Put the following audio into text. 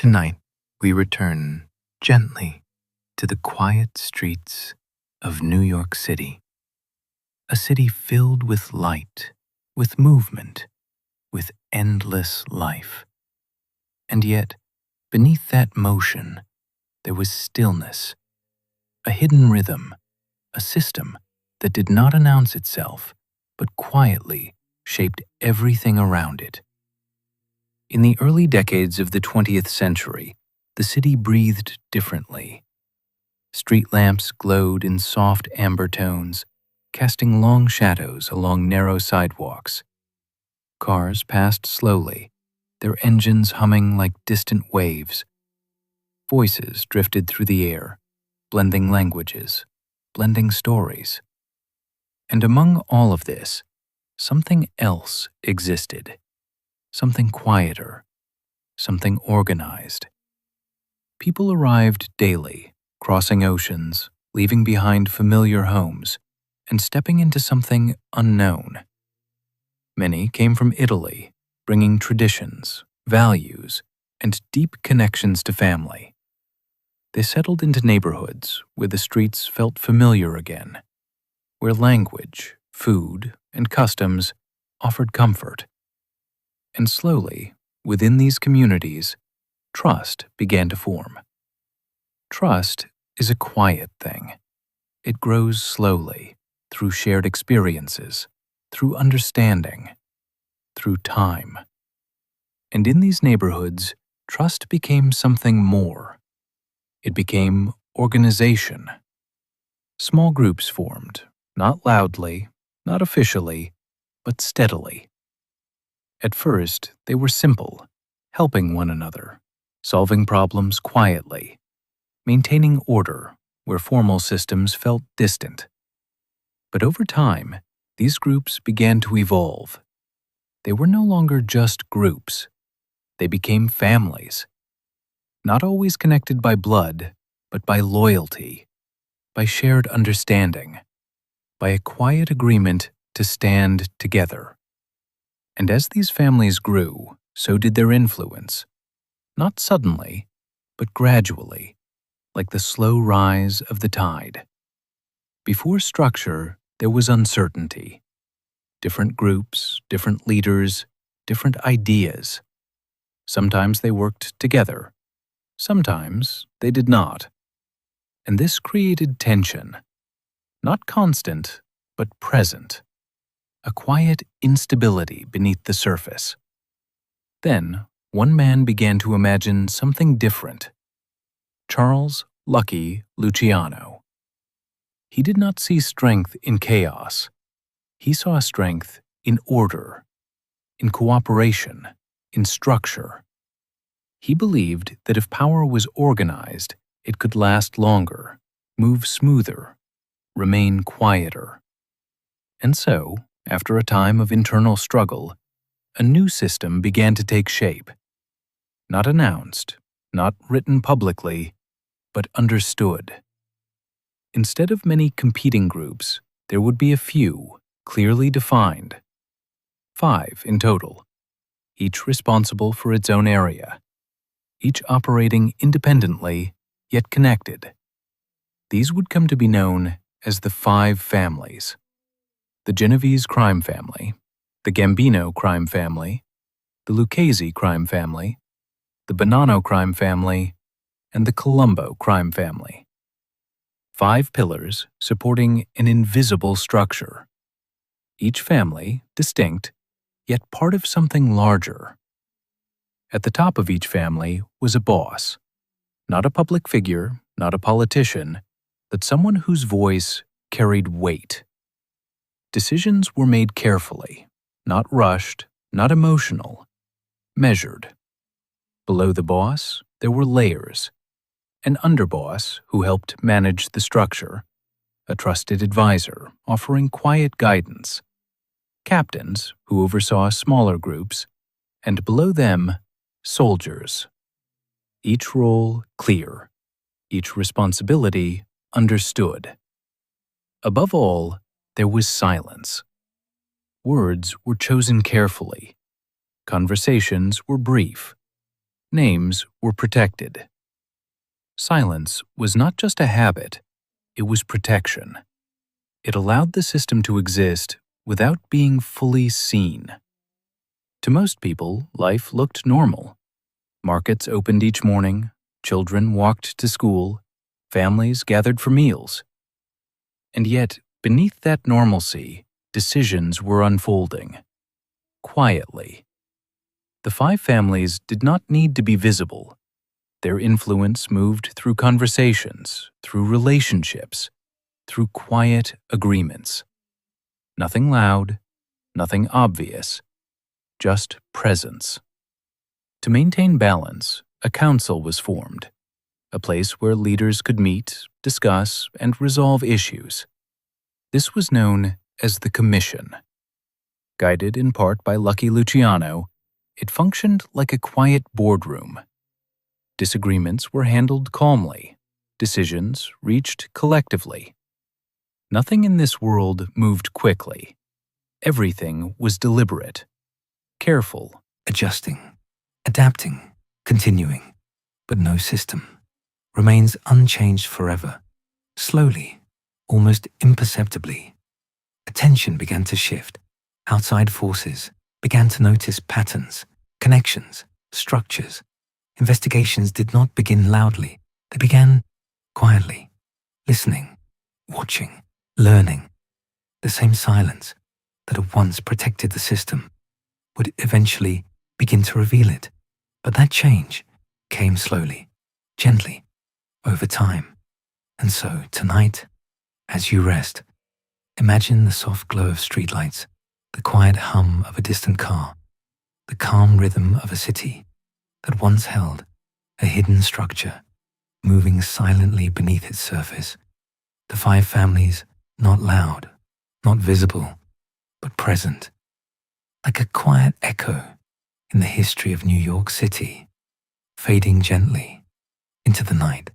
Tonight, we return gently to the quiet streets of New York City, a city filled with light, with movement, with endless life. And yet, beneath that motion, there was stillness, a hidden rhythm, a system that did not announce itself, but quietly shaped everything around it. In the early decades of the 20th century, the city breathed differently. Street lamps glowed in soft amber tones, casting long shadows along narrow sidewalks. Cars passed slowly, their engines humming like distant waves. Voices drifted through the air, blending languages, blending stories. And among all of this, something else existed. Something quieter, something organized. People arrived daily, crossing oceans, leaving behind familiar homes, and stepping into something unknown. Many came from Italy, bringing traditions, values, and deep connections to family. They settled into neighborhoods where the streets felt familiar again, where language, food, and customs offered comfort. And slowly, within these communities, trust began to form. Trust is a quiet thing. It grows slowly, through shared experiences, through understanding, through time. And in these neighborhoods, trust became something more. It became organization. Small groups formed, not loudly, not officially, but steadily. At first, they were simple, helping one another, solving problems quietly, maintaining order where formal systems felt distant. But over time, these groups began to evolve. They were no longer just groups. They became families, not always connected by blood, but by loyalty, by shared understanding, by a quiet agreement to stand together. And as these families grew, so did their influence. Not suddenly, but gradually, like the slow rise of the tide. Before structure, there was uncertainty. Different groups, different leaders, different ideas. Sometimes they worked together. Sometimes they did not. And this created tension. Not constant, but present. A quiet instability beneath the surface. Then, one man began to imagine something different. Charles Lucky Luciano. He did not see strength in chaos. He saw strength in order, in cooperation, in structure. He believed that if power was organized, it could last longer, move smoother, remain quieter. And so, after a time of internal struggle, a new system began to take shape. Not announced, not written publicly, but understood. Instead of many competing groups, there would be a few, clearly defined. 5 in total, each responsible for its own area, each operating independently, yet connected. These would come to be known as the 5 families. The Genovese crime family, the Gambino crime family, the Lucchese crime family, the Bonanno crime family, and the Colombo crime family. 5 pillars supporting an invisible structure. Each family distinct, yet part of something larger. At the top of each family was a boss, not a public figure, not a politician, but someone whose voice carried weight. Decisions were made carefully, not rushed, not emotional, measured. Below the boss, there were layers. An underboss who helped manage the structure, a trusted advisor offering quiet guidance, captains who oversaw smaller groups, and below them, soldiers. Each role clear, each responsibility understood. Above all, there was silence. Words were chosen carefully. Conversations were brief. Names were protected. Silence was not just a habit, it was protection. It allowed the system to exist without being fully seen. To most people, life looked normal. Markets opened each morning, children walked to school, families gathered for meals. And yet, beneath that normalcy, decisions were unfolding. Quietly. The five families did not need to be visible. Their influence moved through conversations, through relationships, through quiet agreements. Nothing loud, nothing obvious, just presence. To maintain balance, a council was formed, a place where leaders could meet, discuss, and resolve issues. This was known as the Commission. Guided in part by Lucky Luciano, it functioned like a quiet boardroom. Disagreements were handled calmly, decisions reached collectively. Nothing in this world moved quickly. Everything was deliberate, careful, Adjusting, adapting, continuing, but no system remains unchanged forever. Slowly, almost imperceptibly, attention began to shift. Outside forces began to notice patterns, connections, structures. Investigations did not begin loudly. They began quietly, listening, watching, learning. The same silence that had once protected the system would eventually begin to reveal it. But that change came slowly, gently, over time. And so tonight, as you rest, imagine the soft glow of streetlights, the quiet hum of a distant car, the calm rhythm of a city that once held a hidden structure moving silently beneath its surface. The five families, not loud, not visible, but present, like a quiet echo in the history of New York City, fading gently into the night.